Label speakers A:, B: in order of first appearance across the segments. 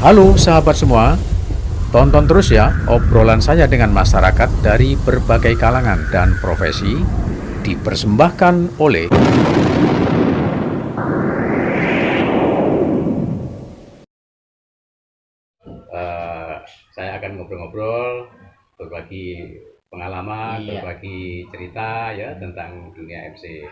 A: Halo sahabat semua, tonton terus ya obrolan saya dengan masyarakat dari berbagai kalangan dan profesi, dipersembahkan oleh Eh, saya akan ngobrol-ngobrol, berbagi pengalaman,
B: Iya,
A: berbagi cerita ya tentang dunia MC.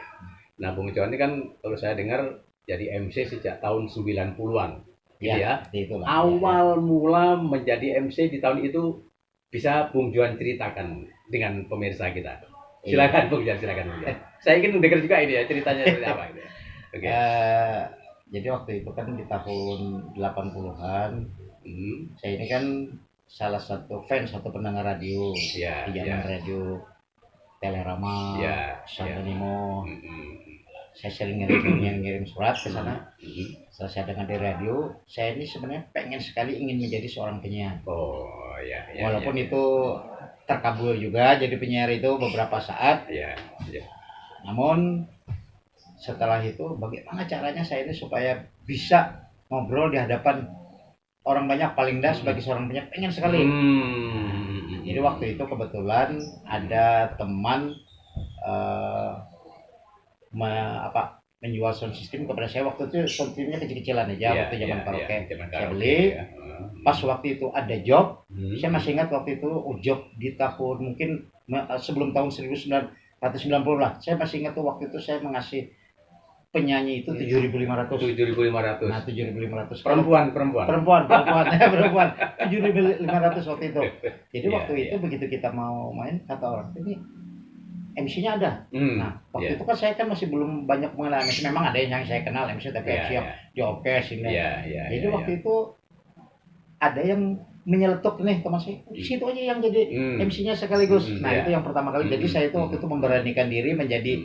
A: Nah, Bung John ini kan kalau saya dengar jadi MC sejak tahun 90-an, gitu
B: ya,
A: ya.
B: seperti itulah. Ya, ya.
A: Awal mula menjadi MC di tahun itu bisa Bung John ceritakan dengan pemirsa kita.
B: Iya.
A: Silakan Bung John, silakan Bung John. Saya ingin dengar juga ini ya ceritanya seperti apa gitu ya. Oke.
B: Eh, jadi waktu itu kan di tahun 80-an,
A: Hmm.
B: saya ini kan salah satu fans atau pendengar radio
A: Ya,
B: di zaman
A: ya,
B: radio Telerama,
A: ya, ya.
B: Santanimo.
A: Hmm.
B: Saya sering ngirim surat ke sana.
A: Hmm.
B: Setelah saya dengar di radio, saya ini sebenarnya pengen sekali ingin menjadi seorang penyiar.
A: Oh, ya, ya,
B: Walaupun
A: ya,
B: itu terkabul juga jadi penyiar itu beberapa saat,
A: ya, ya.
B: namun setelah itu bagaimana caranya saya ini supaya bisa ngobrol di hadapan orang banyak, paling tidak sebagai seorang penyiar pengen sekali. Jadi waktu itu kebetulan ada teman eh, menjual sound system kepada saya. Waktu itu sound systemnya kecil-kecilan aja,
A: Iya,
B: waktu
A: iya,
B: zaman
A: iya,
B: karaoke.
A: zaman
B: Saya
A: karaoke
B: beli.
A: ya.
B: Pas waktu itu ada job,
A: Hmm.
B: saya masih ingat waktu itu job di tahun mungkin sebelum tahun 1990 lah. Saya masih ingat tuh waktu itu saya mengasih penyanyi itu 7.500.
A: 7.500.
B: Nah, 7.500
A: Perempuan, perempuan.
B: perempuan perempuan 7.500 waktu itu. Jadi
A: Iya,
B: waktu itu
A: iya.
B: begitu kita mau main, kata orang ini MC-nya ada. Nah, waktu
A: Iya.
B: itu kan saya kan masih belum banyak mengenal MC. Memang ada yang saya kenal MC, tapi
A: Iya,
B: MC yang
A: iya.
B: jokes ini.
A: Iya, iya,
B: Jadi
A: iya,
B: waktu
A: iya.
B: itu ada yang menyeletuk nih teman saya, di situ aja yang jadi MC-nya sekaligus. Nah,
A: iya.
B: itu yang pertama kali. Jadi saya itu waktu itu memberanikan diri menjadi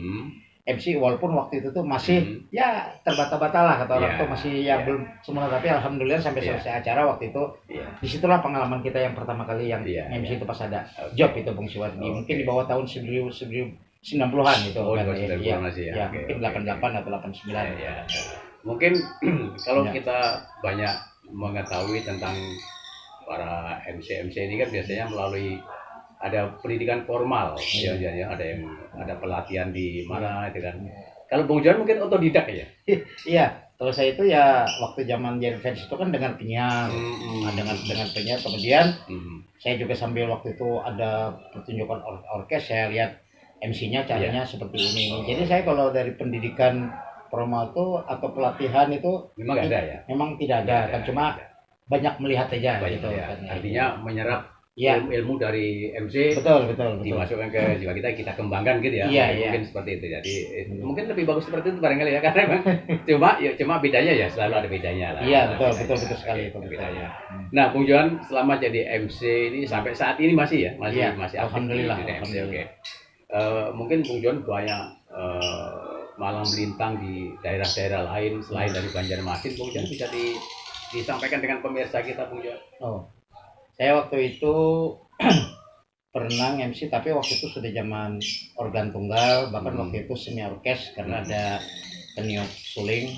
B: MC, walaupun waktu itu tuh masih ya terbata-bata lah, kata orang
A: Iya,
B: tuh masih ya
A: iya.
B: belum sempurna, tapi alhamdulillah sampai
A: Iya.
B: selesai acara waktu itu.
A: Iya.
B: Disitulah pengalaman kita yang pertama kali yang
A: Iya,
B: MC
A: iya.
B: itu pas ada
A: Oke.
B: job itu Bung Siwadi.
A: Oke.
B: Mungkin di bawah tahun 90-an gitu
A: Oh,
B: kan.
A: di bawah 90-an masih ya.
B: Ya,
A: Oke,
B: mungkin
A: oke,
B: 88
A: oke.
B: atau 89.
A: Iya, iya. Mungkin kalau
B: Ya.
A: kita banyak mengetahui tentang para MC ini kan biasanya melalui ada pendidikan formal, ya, ada yang ada pelatihan di mana itu kan. Kalau Bung John mungkin otodidak ya.
B: Iya, kalau saya itu ya waktu zaman jadi fans itu kan dengan penyiar. Nah, dengan penyiar kemudian saya juga sambil waktu itu ada pertunjukan orkes, saya lihat MC-nya caranya seperti ini. Jadi saya kalau dari pendidikan formal itu atau pelatihan itu
A: Memang nggak ada ya.
B: memang tidak ada, kan cuma banyak melihat aja
A: Banyak
B: gitu.
A: ya.
B: Kan, ya.
A: Artinya menyerap
B: Ya,
A: ilmu dari MC
B: betul.
A: dimasukkan ke jiwa kita kembangkan gitu ya.
B: Iya.
A: Mungkin seperti itu. Jadi mungkin lebih bagus seperti itu barangkali ya, karena memang cuma bedanya ya selalu ada bedanya lah.
B: Iya,
A: Bedanya.
B: betul sekali
A: Oke,
B: itu
A: bedanya. Nah, Bung Johan selama jadi MC ini sampai saat ini masih ya,
B: Iya,
A: masih aktif di
B: alhamdulillah,
A: dunia MC.
B: alhamdulillah.
A: Oke. Mungkin Bung Johan banyak malam melintang di daerah-daerah lain selain dari Banjarmasin. Bung Johan bisa disampaikan dengan pemirsa kita, Bung Johan.
B: Oh, saya waktu itu pernah MC, tapi waktu itu sudah zaman organ tunggal, bahkan waktu itu semi orkes karena ada peniup suling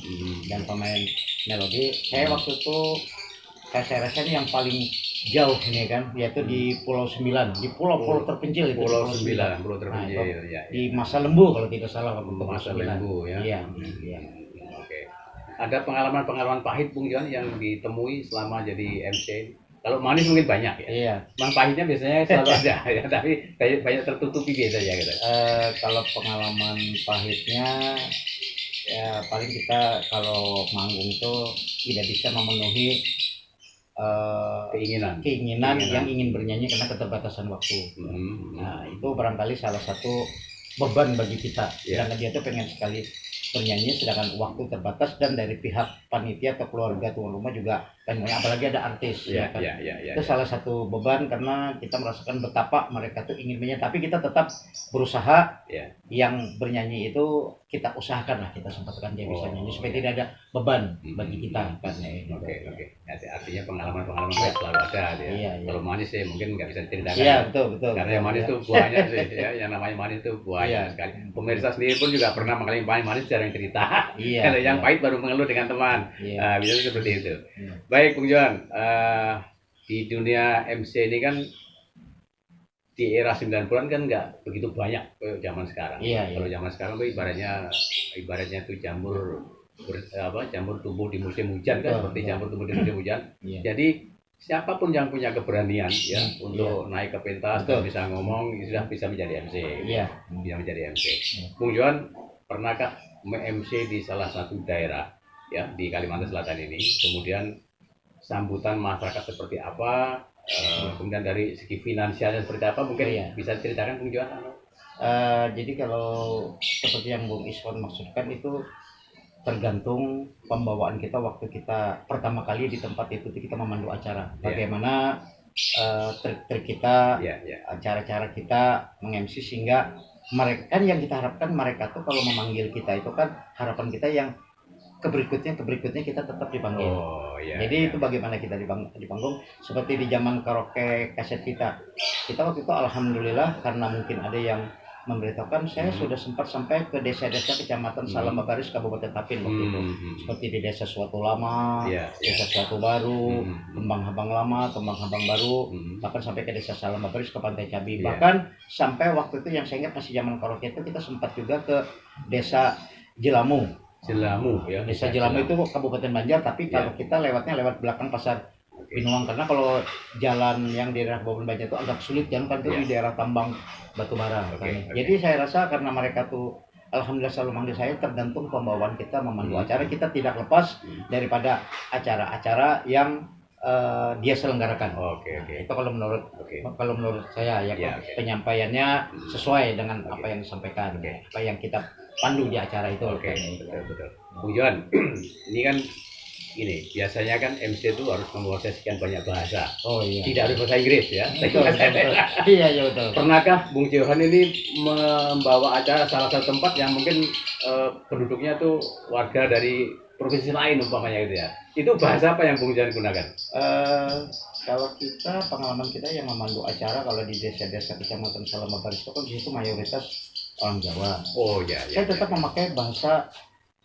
B: dan pemain melodi. Saya waktu itu saya rasa ini yang paling jauh ini kan, yaitu di Pulau Sembilan, di pulau-pulau terpencil itu.
A: Pulau Sembilan, Pulau
B: Nah,
A: terpencil
B: itu
A: ya.
B: di Masa Lembu kalau tidak salah waktu itu.
A: Masa Lembu ya.
B: Iya.
A: Oke. Ada pengalaman-pengalaman pahit Bung Johan yang ditemui selama jadi MC? Kalau manis mungkin banyak ya.
B: Iya.
A: Memang pahitnya biasanya selalu ada ya, tapi banyak tertutupi biasanya gitu.
B: Kalau pengalaman pahitnya ya paling kita kalau manggung itu tidak bisa memenuhi keinginan yang ingin bernyanyi karena keterbatasan waktu. Nah, itu barangkali salah satu beban bagi kita. Karena dia tuh pengen sekali bernyanyi sedangkan waktu terbatas, dan dari pihak panitia atau keluarga tuan rumah juga pengen, apalagi ada artis. Itu salah satu beban karena kita merasakan betapa mereka tuh ingin bernyanyi, tapi kita tetap berusaha. Yang bernyanyi itu kita usahakan lah, kita sempatkan dia bisa nyanyi supaya tidak ada beban bagi kita kan.
A: Oke. Artinya pengalaman selalu ada ya.
B: Iya.
A: Kalau manis sih mungkin nggak bisa diceritakan.
B: Iya, betul.
A: Karena yang manis itu banyak sih ya, yang namanya manis itu banyak sekali. Pemirsa sendiri pun juga pernah mengalami manis jarang cerita.
B: Iya.
A: Kalau yang pahit baru mengeluh dengan teman.
B: Iya.
A: Biasanya seperti itu.
B: Iya.
A: Baik, Bung Johan. Di dunia MC ini kan di era 90-an kan nggak begitu banyak zaman sekarang.
B: Iya,
A: Kalau zaman sekarang tuh ibaratnya tuh jamur tumbuh di musim hujan kan, seperti jamur tumbuh di musim hujan.
B: Iya.
A: Jadi siapapun yang punya keberanian ya untuk naik ke pentas dan bisa ngomong sudah bisa menjadi MC.
B: Iya.
A: Bisa menjadi MC. Bung Johan pernahkah MC di salah satu daerah ya di Kalimantan Selatan ini? Kemudian sambutan masyarakat seperti apa? Kemudian dari segi finansialnya seperti apa? Mungkin bisa ceritakan Bung Johan?
B: Jadi kalau seperti yang Bung Iswan maksudkan itu tergantung pembawaan kita waktu kita pertama kali di tempat itu kita memandu acara. Bagaimana trik-trik kita, cara-cara kita meng-MC sehingga mereka kan yang kita harapkan mereka tuh kalau memanggil kita itu kan harapan kita yang keberikutnya kita tetap dipanggil. Jadi itu bagaimana kita di panggung seperti di zaman karaoke kaset kita waktu itu alhamdulillah karena mungkin ada yang memberitahukan saya sudah sempat sampai ke desa-desa kecamatan Salamabaris Kabupaten Tapin waktu itu seperti di desa Suatu Lama, desa Suatu Baru, Kembang Habang Lama, Kembang Habang Baru, bahkan sampai ke desa Salamabaris ke Pantai Cabi, bahkan sampai waktu itu yang saya ingat masih zaman karaoke itu kita sempat juga ke desa Jelamu ya. Desa Jelamu itu Kabupaten Banjar, tapi kalau kita lewatnya lewat belakang pasar Binuang karena kalau jalan yang di daerah Kabupaten Banjar itu agak sulit jalan kan itu di daerah tambang batubara. Jadi saya rasa karena mereka tuh alhamdulillah selalu manggil saya tergantung pembawaan kita memandu acara, kita tidak lepas daripada acara-acara yang dia selenggarakan. Itu kalau menurut saya ya penyampaiannya sesuai dengan apa yang disampaikan, apa yang kita pandu di acara itu.
A: Betul. Bung Johan, ini kan biasanya kan MC itu harus menguasai sekian banyak bahasa. Tidak harus bahasa Inggris ya.
B: Betul.
A: Pernahkah Bung Johan ini membawa acara salah satu tempat yang mungkin penduduknya tuh warga dari provinsi lain umpamanya gitu ya? Itu bahasa apa yang Bung Johan gunakan?
B: Kalau kita pengalaman kita yang memandu acara kalau di desa-desa kecamatan Salamabaris itu kan di situ mayoritas orang Jawa. Saya tetap memakai bahasa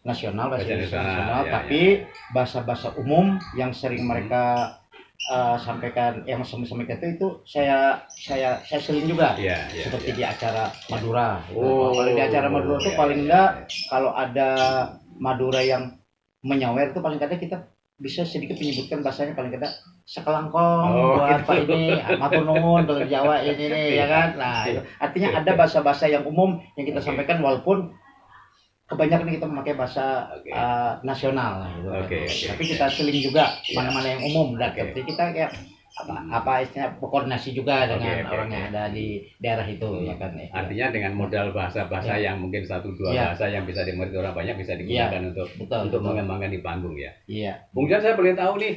B: nasional, tapi bahasa-bahasa umum yang sering mereka sampaikan, yang sampaikan itu saya seling juga. Seperti di acara Madura. Kalau di acara Madura itu paling enggak kalau ada Madura yang menyawer itu paling kadang kita bisa sedikit menyebutkan bahasanya paling kadang sekelangkong buat Pak ini matur nuwun kalau Jawa ini ya kan. Nah, artinya ada bahasa-bahasa yang umum yang kita sampaikan walaupun kebanyakan kita memakai bahasa nasional gitu. Tapi kita seling juga mana-mana yang umum dan kita kayak apa istilah koordinasi juga dengan orang yang ada di daerah itu ya kan.
A: Artinya dengan modal bahasa-bahasa yang mungkin 1-2 bahasa yang bisa dimengerti orang banyak bisa digunakan untuk mengembangkan di panggung ya. Bung Johan, saya boleh tahu nih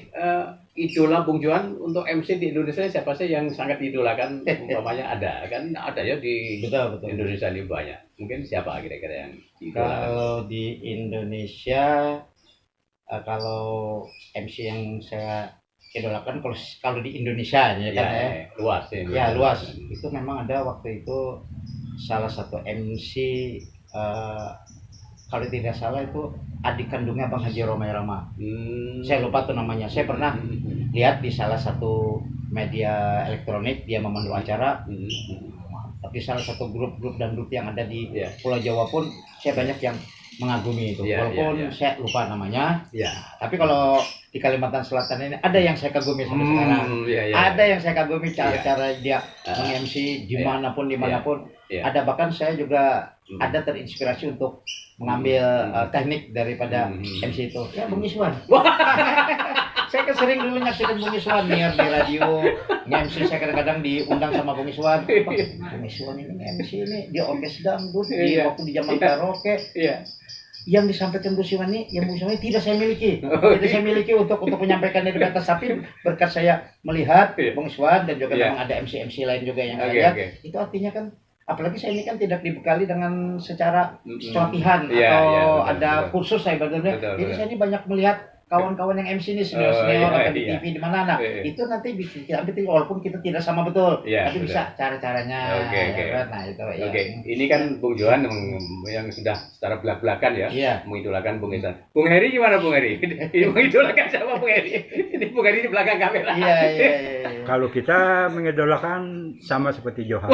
A: idola Bung Johan untuk MC di Indonesia siapa sih yang sangat idolakan? Umpamanya ada ya di Indonesia ini banyak. Mungkin siapa kira-kira yang idolakan?
B: Kalau di Indonesia kalau MC yang saya idolakan kalau di Indonesia
A: luas
B: luas itu memang ada waktu itu salah satu MC kalau tidak salah itu adik kandungnya Bang Haji Romai Rama. Saya lupa tuh namanya. Saya pernah lihat di salah satu media elektronik dia memandu acara. Tapi salah satu grup dangdut yang ada di Pulau Jawa pun saya banyak yang mengagumi itu. Walaupun saya lupa namanya. Tapi kalau di Kalimantan Selatan ini ada yang saya kagumi sampai sekarang. Ada yang saya kagumi cara dia meng-MC dimanapun. Ada bahkan saya juga ada terinspirasi untuk mengambil teknik daripada MC itu. Ya Bung Iswan. Saya kan sering dulu nyaksikan Bung Iswan nih di radio. MC saya kadang-kadang diundang sama Bung Iswan. Bung Iswan ini MC ini dia orkes dangdut di waktu di zaman karaoke. Yang disampaikan Bung Iswan ini, tidak saya miliki. Tidak saya miliki untuk menyampaikan dari atas, tapi berkat saya melihat Bung Iswan dan juga memang ada MC lain juga yang lihat. Itu artinya kan apalagi saya ini kan tidak dibekali dengan secara pelatihan atau ada kursus saya benar-benar. Jadi saya ini banyak melihat kawan-kawan yang MC ini senior-senior atau di
A: iya.
B: TV di mana, nah itu nanti kita walaupun kita tidak sama betul,
A: Iya,
B: tapi
A: betul.
B: bisa cara-caranya.
A: Oke, oke.
B: Ya kan? Nah itu ya.
A: Oke, ini kan Bung Johan yang sudah secara belak-belakan ya,
B: Iya.
A: mengidolakan Bung Ihsan. Bung Heri gimana Bung Heri? Ini mengidolakan sama Bung Heri. Ini Bung Heri di belakang kamera.
B: Iya, iya, iya.
C: Kalau kita mengidolakan sama seperti Johan.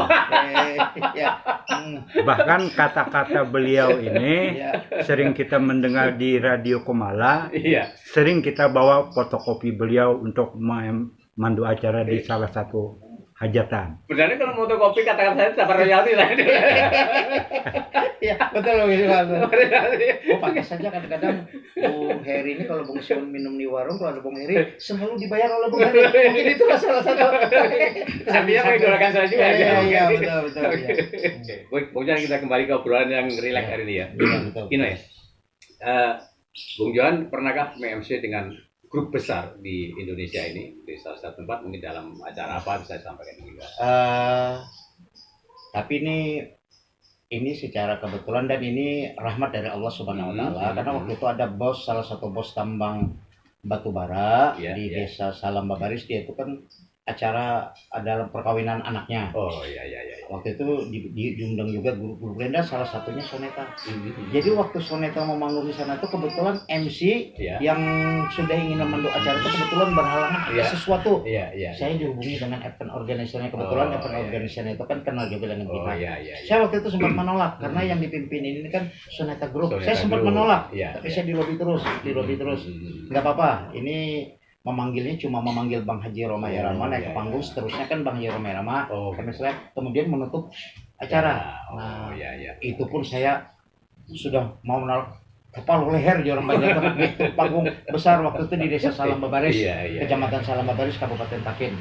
B: Iya.
C: Bahkan kata-kata beliau ini
B: Iya.
C: sering kita mendengar di Radio Komala,
A: Iya.
C: sering kita bawa fotokopi beliau untuk memandu acara di salah satu hajatan.
A: Sebenarnya kalau fotokopi kata-kata saya dapat royalti lah.
B: Iya, betul loh gitu Pak. Oh, pantas saja kadang-kadang Bung Heri ini kalau Bung Sion minum di warung, kalau ada Bung Heri selalu dibayar oleh Bung Heri. Mungkin itulah salah satu.
A: Artinya mengidolakan saya juga.
B: Iya, betul, betul.
A: Oke. Bung Johan, kita kembali ke obrolan yang rileks hari ini ya.
B: Iya, betul.
A: Gini ya, Bung Johan pernahkah MC dengan grup besar di Indonesia ini di salah satu tempat, mungkin dalam acara apa bisa sampaikan juga?
B: Tapi ini secara kebetulan dan ini rahmat dari Allah Subhanahu wa taala, karena waktu itu ada salah satu bos tambang batu bara di desa Salam Babaris, dia itu kan acara adalah perkawinan anaknya.
A: Oh iya iya iya.
B: Waktu itu diundang juga guru-guru Brenda, salah satunya Soneta. Jadi waktu Soneta mau manggung di sana tuh kebetulan MC yang sudah ingin memandu acara itu kebetulan berhalangan ada sesuatu. Saya dihubungi dengan event organisernya, kebetulan event organisernya itu kan kenal juga dengan kita. Saya waktu itu sempat menolak karena yang dipimpin ini kan Soneta Group. Saya sempat menolak, tapi saya dilobi terus. Nggak apa-apa, ini memanggilnya cuma memanggil Bang Haji Roma Irama naik ke panggung, seterusnya kan Bang Haji Roma Irama kemudian menutup acara. Nah, itu pun saya sudah mau menolak kepala leher orang banyak itu panggung besar waktu itu di desa Salam Babaris, Kecamatan Salam Babaris, Kabupaten Takin.